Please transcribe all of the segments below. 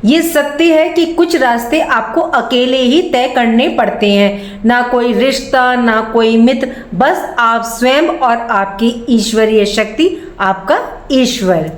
ये सत्य है कि कुछ रास्ते आपको अकेले ही तय करने पड़ते हैं। ना कोई रिश्ता, ना कोई मित्र, बस आप स्वयं और आपकी ईश्वरीय शक्ति, आपका ईश्वर।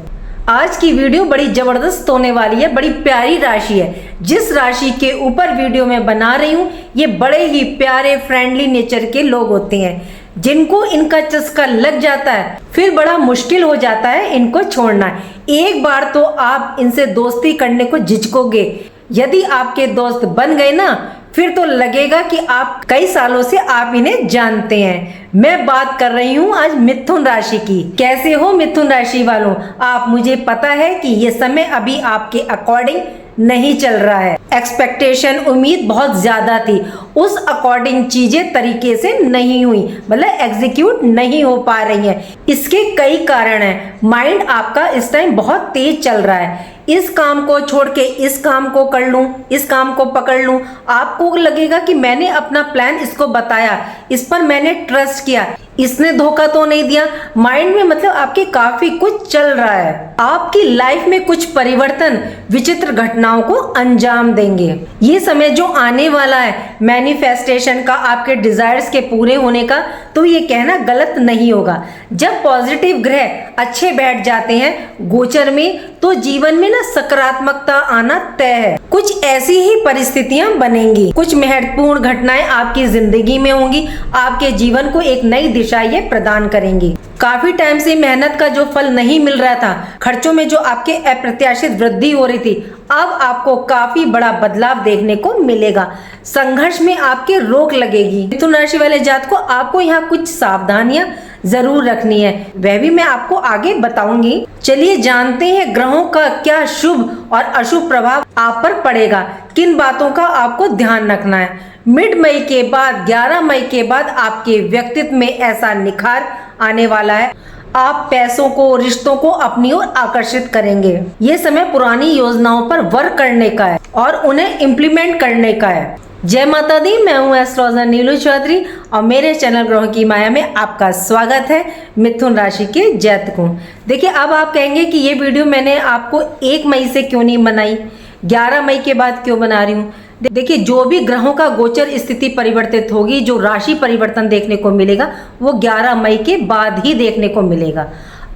आज की वीडियो बड़ी जबरदस्त होने वाली है, बड़ी प्यारी राशि है। जिस राशि के ऊपर वीडियो मैं बना रही हूँ, ये बड़े ही प्यारे फ्रेंडली नेचर के लोग होते हैं, जिनको इनका चस्का लग जाता है फिर बड़ा मुश्किल हो जाता है इनको छोड़ना। एक बार तो आप इनसे दोस्ती करने को झिझकोगे, यदि आपके दोस्त बन गए ना, फिर तो लगेगा कि आप कई सालों से आप इन्हें जानते हैं। मैं बात कर रही हूँ आज मिथुन राशि की। कैसे हो मिथुन राशि वालों आप? मुझे पता है कि ये समय अभी आपके अकॉर्डिंग नहीं चल रहा है। एक्सपेक्टेशन, उम्मीद बहुत ज्यादा थी, उस अकॉर्डिंग चीजें तरीके से नहीं हुई, मतलब एग्जीक्यूट नहीं हो पा रही हैं। इसके कई कारण हैं। माइंड आपका इस टाइम बहुत तेज चल रहा है। इस काम को छोड़ के इस काम को कर लूं, इस काम को पकड़ लूं। आपको लगेगा कि मैंने अपना प्लान इसको बताया, इस पर मैंने ट्रस्ट किया, इसने धोखा तो नहीं दिया। माइंड में मतलब आपके काफी कुछ चल रहा है। आपकी लाइफ में कुछ परिवर्तन विचित्र घटनाओं को अंजाम देंगे। ये समय जो आने वाला है मैनिफेस्टेशन का, आपके डिजायर्स के पूरे होने का, तो ये कहना गलत नहीं होगा। जब पॉजिटिव ग्रह अच्छे बैठ जाते हैं गोचर में, तो जीवन में ना सकारात्मकता आना तय है। कुछ ऐसी ही परिस्थितियां बनेंगी, कुछ महत्वपूर्ण घटनाएं आपकी जिंदगी में होंगी, आपके जीवन को एक नई दिशा ये प्रदान करेंगी। काफी टाइम से मेहनत का जो फल नहीं मिल रहा था, खर्चों में जो आपके अप्रत्याशित वृद्धि हो रही थी, अब आपको काफी बड़ा बदलाव देखने को मिलेगा। संघर्ष में आपके रोक लगेगी। मिथुन राशि वाले जात को आपको यहाँ कुछ सावधानियां जरूर रखनी है, वह भी मैं आपको आगे बताऊंगी। चलिए जानते हैं ग्रहों का क्या शुभ और अशुभ प्रभाव आप पर पड़ेगा, किन बातों का आपको ध्यान रखना है। मिड मई के बाद, 11 मई के बाद आपके व्यक्तित्व में ऐसा निखार आने वाला है, आप पैसों को, रिश्तों को अपनी ओर आकर्षित करेंगे। ये समय पुरानी योजनाओं पर वर्क करने का है और उन्हें इम्प्लीमेंट करने का है। जय माता दी, मैं हूँ एस्ट्रोलॉजर नीलू चौधरी और मेरे चैनल ग्रहों की माया में आपका स्वागत है। मिथुन राशि के जातकों, देखिए अब आप कहेंगे कि ये वीडियो मैंने आपको 1 मई से क्यों नहीं बनाई, 11 मई के बाद क्यों बना रही हूँ। देखिए जो भी ग्रहों का गोचर स्थिति परिवर्तित होगी, जो राशि परिवर्तन देखने को मिलेगा, वो 11 मई के बाद ही देखने को मिलेगा।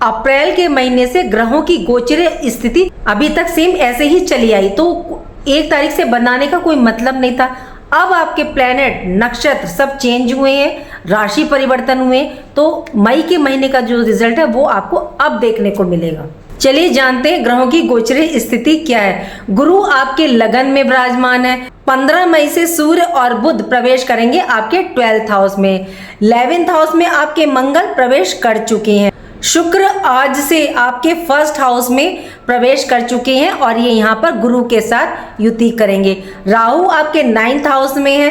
अप्रैल के महीने से ग्रहों की गोचर स्थिति अभी तक सेम ऐसे ही चली आई, तो 1 तारीख से बनाने का कोई मतलब नहीं था। अब आपके प्लैनेट, नक्षत्र सब चेंज हुए हैं, राशि परिवर्तन हुए, तो मई के महीने का जो रिजल्ट है वो आपको अब देखने को मिलेगा। चलिए जानते हैं ग्रहों की गोचरीय स्थिति क्या है। गुरु आपके लगन में विराजमान है। 15 मई से सूर्य और बुध प्रवेश करेंगे आपके 12th हाउस में। 11th हाउस में आपके मंगल प्रवेश कर चुके हैं। शुक्र आज से आपके 1st हाउस में प्रवेश कर चुके हैं और ये यहाँ पर गुरु के साथ युति करेंगे। राहु आपके 9th हाउस में है।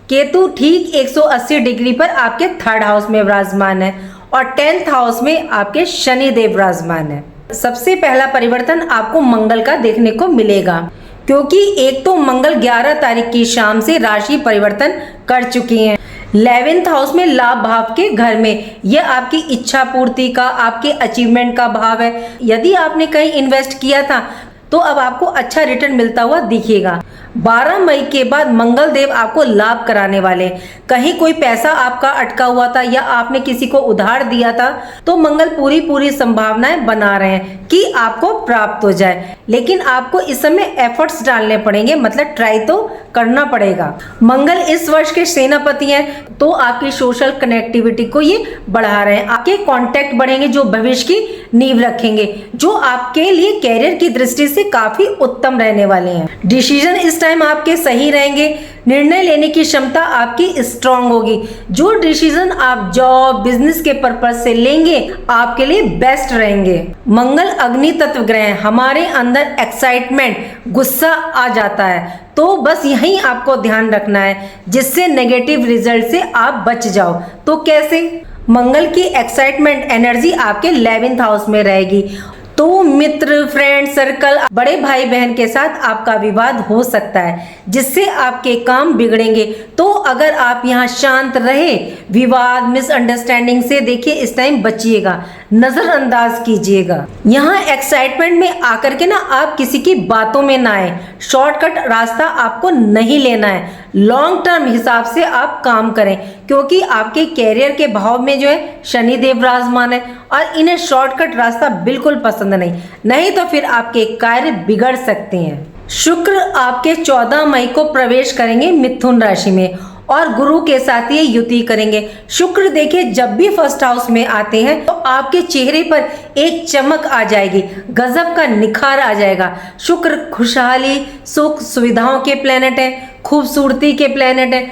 केतु ठीक 180 डिग्री पर आपके 3rd हाउस में विराजमान है और 10th हाउस में आपके शनि देव विराजमान है। सबसे पहला परिवर्तन आपको मंगल का देखने को मिलेगा, क्योंकि एक तो मंगल 11 तारीख की शाम से राशि परिवर्तन कर चुकी हैं। 11th हाउस में लाभ भाव के घर में, यह आपकी इच्छा पूर्ति का, आपके अचीवमेंट का भाव है। यदि आपने कहीं इन्वेस्ट किया था तो अब आपको अच्छा रिटर्न मिलता हुआ दिखेगा। 12 मई के बाद मंगल देव आपको लाभ कराने वाले। कहीं कोई पैसा आपका अटका हुआ था या आपने किसी को उधार दिया था, तो मंगल पूरी संभावनाएं बना रहे हैं कि आपको प्राप्त हो जाए, लेकिन आपको इस समय एफर्ट्स डालने पड़ेंगे, मतलब ट्राई तो करना पड़ेगा। मंगल इस वर्ष के सेनापति हैं, तो आपकी सोशल कनेक्टिविटी को ये बढ़ा रहे हैं। आपके कॉन्टेक्ट बढ़ेंगे जो भविष्य की नींव रखेंगे, जो आपके लिए कैरियर की दृष्टि से काफी उत्तम रहने वाले हैं। डिसीजन इस टाइम आपके सही रहेंगे। निर्णय लेने की क्षमता आपकी स्ट्रांग होगी। जो डिसीजन आप जॉब, बिजनेस के पर्पज से लेंगे, आपके लिए बेस्ट रहेंगे। मंगल अग्नि तत्व ग्रह है, हमारे अंदर एक्साइटमेंट, गुस्सा आ जाता है, तो बस यही आपको ध्यान रखना है, जिससे नेगेटिव रिजल्ट से आप बच जाओ। तो कैसे? मंगल की एक्साइटमेंट एनर्जी आपके 11th हाउस में रहेगी, तो मित्र, फ्रेंड सर्कल, बड़े भाई बहन के साथ आपका विवाद हो सकता है, जिससे आपके काम बिगड़ेंगे। तो अगर आप यहाँ शांत रहे, विवाद, मिसअंडरस्टैंडिंग से देखिए इस टाइम बचिएगा। नजरअंदाज कीजिएगा। यहाँ एक्साइटमेंट में आकर के ना आप किसी की बातों में ना आए। शॉर्टकट रास्ता आपको नहीं लेना है। लॉन्ग टर्म हिसाब से आप काम करें, क्योंकि आपके कैरियर के भाव में जो है शनिदेव विराजमान है और इन्हें शॉर्टकट रास्ता बिल्कुल पसंद नहीं तो फिर आपके कार्य बिगड़ सकते हैं। शुक्र आपके 14 मई को प्रवेश करेंगे मिथुन राशि में और गुरु के साथ ये युति करेंगे। शुक्र देखिए जब भी फर्स्ट हाउस में आते हैं तो आपके चेहरे पर एक चमक आ जाएगी, गजब का निखार आ जाएगा। शुक्र खुशहाली, सुख, सुविधाओं के प्लेनेट है, खूबसूरती के प्लेनेट है,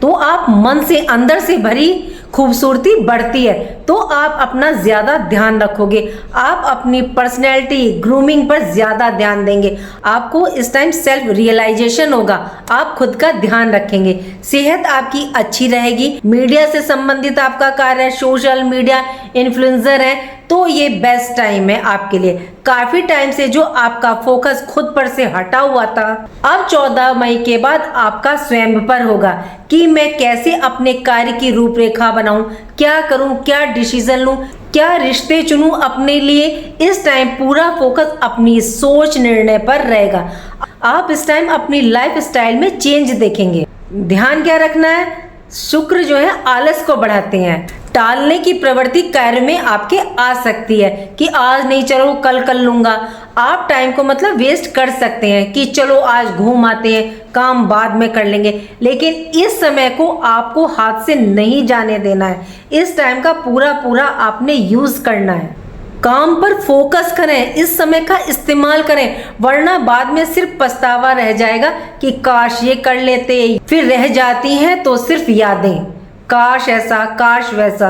तो आप मन से अंदर से भरी खूबसूरती बढ़ती है तो आप अपना ज़्यादा ध्यान रखोगे। आप अपनी पर्सनैलिटी ग्रूमिंग पर ज़्यादा ध्यान देंगे। आपको इस टाइम सेल्फ रियलाइजेशन होगा, आप खुद का ध्यान रखेंगे। सेहत आपकी अच्छी रहेगी। मीडिया से संबंधित आपका कार्य है, सोशल मीडिया इन्फ्लुएंसर है, तो ये बेस्ट टाइम है आपके लिए। काफी टाइम से जो आपका फोकस खुद पर से हटा हुआ था, अब 14 मई के बाद आपका स्वयं पर होगा कि मैं कैसे अपने कार्य की रूपरेखा बनाऊं, क्या करूं, क्या डिसीजन लूं, क्या रिश्ते चुनूं अपने लिए। इस टाइम पूरा फोकस अपनी सोच निर्णय पर रहेगा। आप इस टाइम अपनी लाइफ स्टाइल में चेंज देखेंगे। ध्यान क्या रखना है, शुक्र जो है आलस को बढ़ाते हैं। टालने की प्रवृत्ति कार्य में आपके आ सकती है कि आज नहीं, चलो कल कर लूंगा। आप टाइम को मतलब वेस्ट कर सकते हैं कि चलो आज घूम आते हैं, काम बाद में कर लेंगे, लेकिन इस समय को आपको हाथ से नहीं जाने देना है। इस टाइम का पूरा आपने यूज करना है। काम पर फोकस करें, इस समय का इस्तेमाल करें, वरना बाद में सिर्फ पछतावा रह जाएगा कि काश ये कर लेते। फिर रह जाती हैं तो सिर्फ यादें, काश ऐसा, काश वैसा।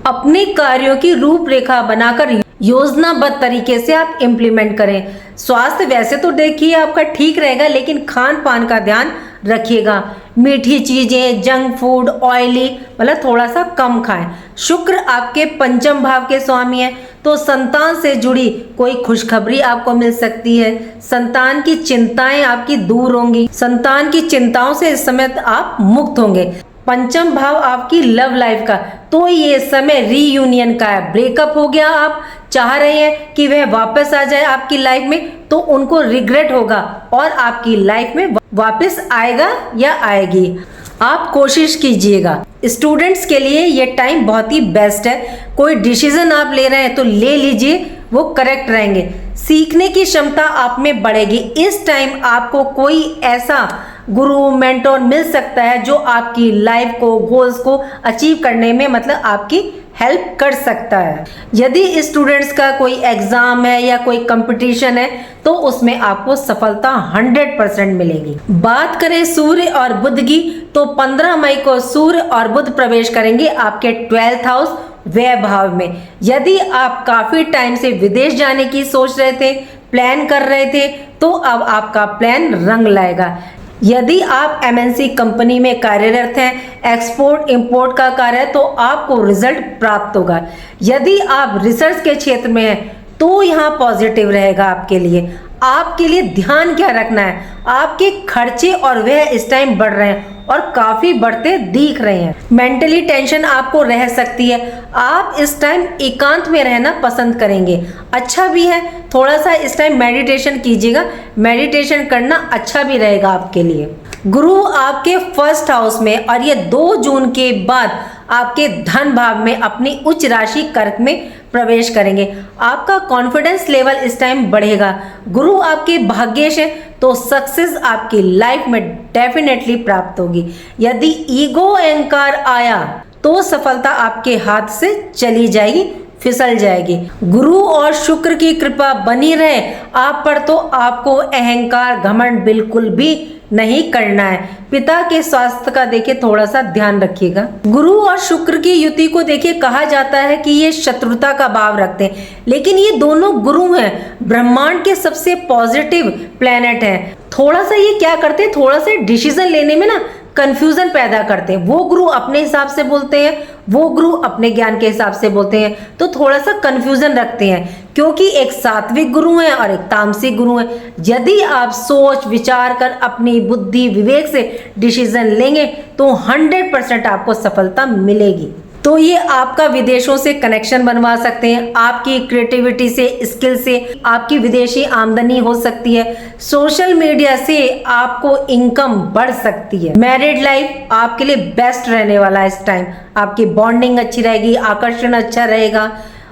अपने कार्यों की रूपरेखा बनाकर योजनाबद्ध तरीके से आप इम्प्लीमेंट करें। स्वास्थ्य वैसे तो देखिए आपका ठीक रहेगा, लेकिन खान पान का ध्यान रखिएगा। मीठी चीजें, जंक फूड, ऑयली मतलब थोड़ा सा कम खाएं। शुक्र आपके पंचम भाव के स्वामी हैं, तो संतान से जुड़ी कोई खुशखबरी आपको मिल सकती है। संतान की चिंताएं आपकी दूर होंगी। संतान की चिंताओं से इस समय आप मुक्त होंगे। पंचम भाव आपकी लव लाइफ का, तो ये समय रीयूनियन का है। ब्रेकअप हो गया, आप चाह रहे हैं कि वह वापस आ जाए आपकी लाइफ में, तो उनको रिग्रेट होगा और आपकी लाइफ में वापस आएगा या आएगी। आप कोशिश कीजिएगा। स्टूडेंट्स के लिए ये टाइम बहुत ही बेस्ट है। कोई डिसीजन आप ले रहे हैं तो ले लीजिए, वो करेक्ट रहेंगे। सीखने की क्षमता आप में बढ़ेगी। इस टाइम आपको कोई ऐसा गुरु मेंटोर मिल सकता है जो आपकी लाइफ को, गोल्स को अचीव करने में मतलब आपकी हेल्प कर सकता है। यदि स्टूडेंट्स का कोई एग्जाम है या कोई कंपटीशन है तो उसमें आपको सफलता 100% मिलेगी। बात करें सूर्य और बुध की, तो 15 मई को सूर्य और बुध प्रवेश करेंगे आपके 12th हाउस व्यय भाव में। यदि आप काफी टाइम से विदेश जाने की सोच रहे थे, प्लान कर रहे थे, तो अब आपका प्लान रंग लाएगा। यदि आप MNC कंपनी में कार्यरत हैं, एक्सपोर्ट इंपोर्ट का कार्य है, तो आपको रिजल्ट प्राप्त होगा। यदि आप रिसर्च के क्षेत्र में हैं तो यहाँ पॉजिटिव रहेगा आपके लिए। आपके लिए ध्यान क्या रखना है, आपके खर्चे और वह इस टाइम बढ़ रहे हैं और काफी बढ़ते दिख रहे हैं। मेंटली टेंशन आपको रह सकती है। आप इस टाइम एकांत में रहना पसंद करेंगे, अच्छा भी है। थोड़ा सा इस टाइम मेडिटेशन कीजिएगा, मेडिटेशन करना अच्छा भी रहेगा आपके लिए। गुरु आपके फर्स्ट हाउस में और ये 2 जून के बाद आपके धन भाव में अपनी उच्च राशि कर्क में प्रवेश करेंगे। आपका कॉन्फिडेंस लेवल इस टाइम बढ़ेगा। गुरु आपके भाग्येश है, तो सक्सेस आपकी लाइफ में डेफिनेटली प्राप्त होगी। यदि ईगो अहंकार आया तो सफलता आपके हाथ से चली जाएगी, फिसल जाएगी। गुरु और शुक्र की कृपा बनी रहे आप पर, तो आपको अहंकार घमंड बिल्कुल भी नहीं करना है। पिता के स्वास्थ्य का देखिए थोड़ा सा ध्यान रखिएगा। गुरु और शुक्र की युति को देखिए कहा जाता है कि ये शत्रुता का भाव रखते हैं, लेकिन ये दोनों गुरु हैं, ब्रह्मांड के सबसे पॉजिटिव प्लेनेट हैं। थोड़ा सा ये क्या करते हैं, थोड़ा सा डिसीजन लेने में ना कंफ्यूजन पैदा करते हैं। वो गुरु अपने हिसाब से बोलते हैं, वो गुरु अपने ज्ञान के हिसाब से बोलते हैं, तो थोड़ा सा कंफ्यूजन रखते हैं, क्योंकि एक सात्विक गुरु है और एक तामसिक गुरु है। यदि आप सोच विचार कर अपनी बुद्धि विवेक से डिसीजन लेंगे तो 100% आपको सफलता मिलेगी। तो ये आपका विदेशों से कनेक्शन बनवा सकते हैं, आपकी क्रिएटिविटी से, स्किल से आपकी विदेशी आमदनी हो सकती है, सोशल मीडिया से आपको इनकम बढ़ सकती है। मैरिड लाइफ आपके लिए बेस्ट रहने वाला है। इस टाइम आपकी बॉन्डिंग अच्छी रहेगी, आकर्षण अच्छा रहेगा,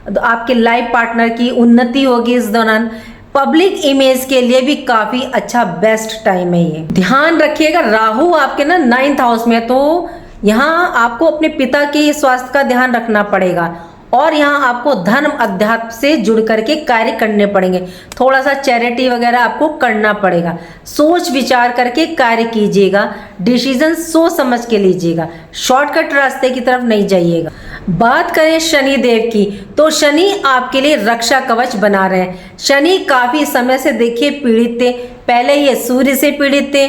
तो आपके लाइफ पार्टनर की उन्नति होगी इस दौरान। पब्लिक इमेज के लिए भी काफी अच्छा बेस्ट टाइम है ये। ध्यान रखिएगा, राहु आपके ना 9th हाउस में, तो यहाँ आपको अपने पिता के स्वास्थ्य का ध्यान रखना पड़ेगा और यहाँ आपको धर्म अध्यात्म से जुड़ करके कार्य करने पड़ेंगे। थोड़ा सा चैरिटी वगैरह आपको करना पड़ेगा। सोच विचार करके कार्य कीजिएगा, डिसीजन सोच समझ के लीजिएगा, शॉर्टकट रास्ते की तरफ नहीं जाइएगा। बात करें शनि देव की, तो शनि आपके लिए रक्षा कवच बना रहे हैं। शनि काफी समय से देखिए पीड़ित थे, पहले ये सूर्य से पीड़ित थे,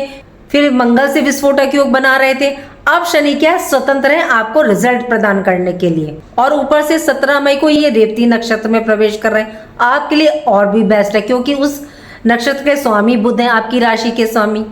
फिर मंगल से विस्फोटक योग बना रहे थे। अब शनि क्या स्वतंत्र है आपको रिजल्ट प्रदान करने के लिए, और ऊपर से 17 मई को ये रेवती नक्षत्र में प्रवेश कर रहे हैं। आपके लिए और भी बेस्ट है क्योंकि उस नक्षत्र के स्वामी बुध हैं, आपकी राशि के स्वामी।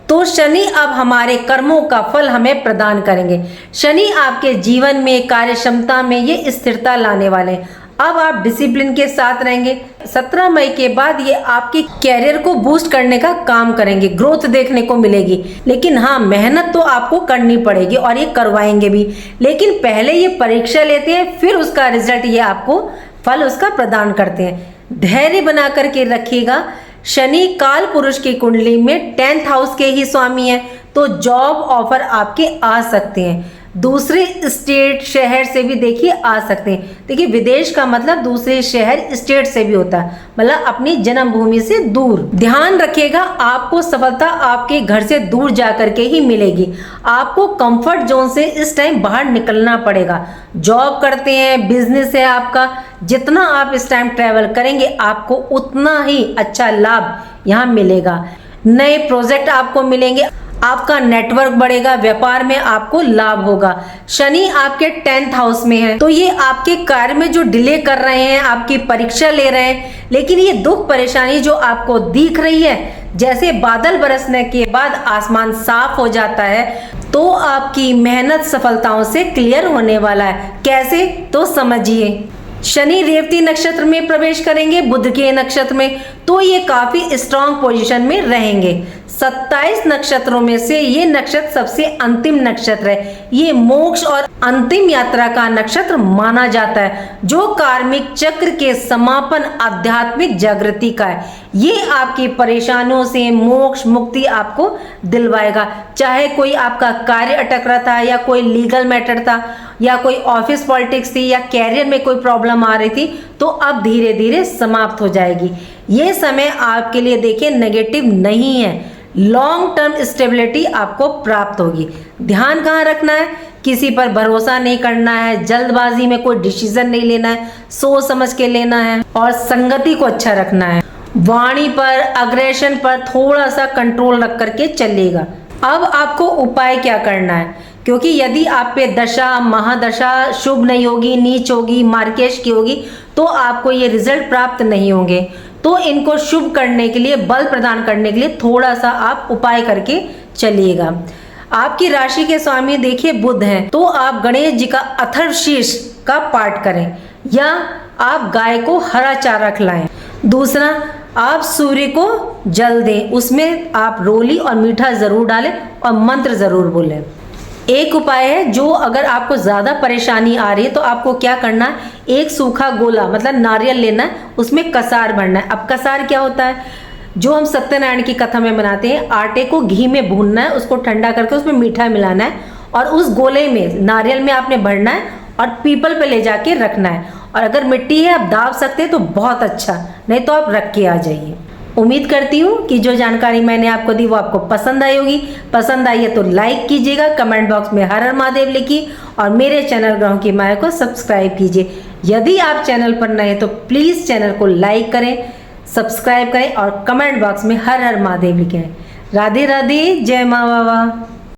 तो शनि अब हमारे कर्मों का फल हमें प्रदान करेंगे। शनि आपके जीवन में, कार्य क्षमता में ये स्थिरता लाने वाले हैं। अब आप डिसिप्लिन के साथ रहेंगे। 17 मई के बाद ये आपके कैरियर को बूस्ट करने का काम करेंगे, ग्रोथ देखने को मिलेगी। लेकिन हाँ, मेहनत तो आपको करनी पड़ेगी और ये करवाएंगे भी, लेकिन पहले ये परीक्षा लेते हैं, फिर उसका रिजल्ट ये आपको फल उसका प्रदान करते हैं। धैर्य बना करके रखिएगा। शनि काल पुरुष की कुंडली में 10th हाउस के ही स्वामी है, तो जॉब ऑफर आपके आ सकते हैं। दूसरे स्टेट शहर से भी देखिए आ सकते हैं। देखिए विदेश का मतलब दूसरे शहर स्टेट से भी होता है, मतलब अपनी जन्मभूमि से दूर। ध्यान रखिएगा, आपको सफलता आपके घर से दूर जा करके ही मिलेगी। आपको कंफर्ट जोन से इस टाइम बाहर निकलना पड़ेगा। जॉब करते हैं, बिजनेस है आपका, जितना आप इस टाइम ट्रैवल करेंगे आपको उतना ही अच्छा लाभ यहाँ मिलेगा। नए प्रोजेक्ट आपको मिलेंगे, आपका नेटवर्क बढ़ेगा, व्यापार में आपको लाभ होगा। शनि आपके 10th हाउस में है, तो ये आपके कार्य में जो डिले कर रहे हैं, आपकी परीक्षा ले रहे हैं, लेकिन ये दुख परेशानी जो आपको दिख रही है, जैसे बादल बरसने के बाद आसमान साफ हो जाता है, तो आपकी मेहनत सफलताओं से क्लियर होने वाला है। कैसे, तो समझिए। शनि रेवती नक्षत्र में प्रवेश करेंगे, बुध के नक्षत्र में, तो ये काफी स्ट्रांग पोजीशन में रहेंगे। 27 नक्षत्रों में से ये नक्षत्र सबसे अंतिम नक्षत्र है। ये मोक्ष और अंतिम यात्रा का नक्षत्र माना जाता है, जो कार्मिक चक्र के समापन, आध्यात्मिक जागृति का है। ये आपकी परेशानियों से मोक्ष मुक्ति आपको दिलवाएगा। चाहे कोई आपका कार्य अटक रहा था, या कोई लीगल मैटर था, या कोई ऑफिस पॉलिटिक्स थी, या कैरियर में कोई प्रॉब्लम आ रही थी, तो अब धीरे धीरे समाप्त हो जाएगी। ये समय आपके लिए देखिए नेगेटिव नहीं है, लॉन्ग टर्म स्टेबिलिटी आपको प्राप्त होगी। ध्यान कहाँ रखना है, किसी पर भरोसा नहीं करना है, जल्दबाजी में कोई डिसीजन नहीं लेना है, सोच समझ के लेना है, और संगति को अच्छा रखना है। वाणी पर, अग्रेशन पर थोड़ा सा कंट्रोल रख करके चलिएगा। अब आपको उपाय क्या करना है, क्योंकि यदि आप पे दशा महादशा शुभ नहीं होगी, नीच होगी, मार्केश की होगी, तो आपको ये रिजल्ट प्राप्त नहीं होंगे। तो इनको शुभ करने के लिए, बल प्रदान करने के लिए थोड़ा सा आप उपाय करके चलिएगा। आपकी राशि के स्वामी देखिए बुध हैं, तो आप गणेश जी का अथर्वशीर्ष का पाठ करें, या आप गाय को हरा चारा खिलाएं। दूसरा, आप सूर्य को जल दें, उसमें आप रोली और मीठा जरूर डालें और मंत्र जरूर बोलें। एक उपाय है, जो अगर आपको ज्यादा परेशानी आ रही है तो आपको क्या करना है, एक सूखा गोला मतलब नारियल लेना है, उसमें कसार भरना है। अब कसार क्या होता है, जो हम सत्यनारायण की कथा में बनाते हैं, आटे को घी में भूनना है, उसको ठंडा करके उसमें मीठा मिलाना है, और उस गोले में नारियल में आपने भरना है और पीपल पे ले जाके रखना है। और अगर मिट्टी है आप दाब सकते हैं तो बहुत अच्छा, नहीं तो आप रख के आ जाइए। उम्मीद करती हूँ कि जो जानकारी मैंने आपको दी वो आपको पसंद आई होगी। पसंद आई है तो लाइक कीजिएगा, कमेंट बॉक्स में हर हर महादेव लिखिए, और मेरे चैनल ग्रहों की माया को सब्सक्राइब कीजिए। यदि आप चैनल पर नए हैं तो प्लीज़ चैनल को लाइक करें, सब्सक्राइब करें और कमेंट बॉक्स में हर हर महादेव लिखें। राधे राधे, जय माँ बाबा।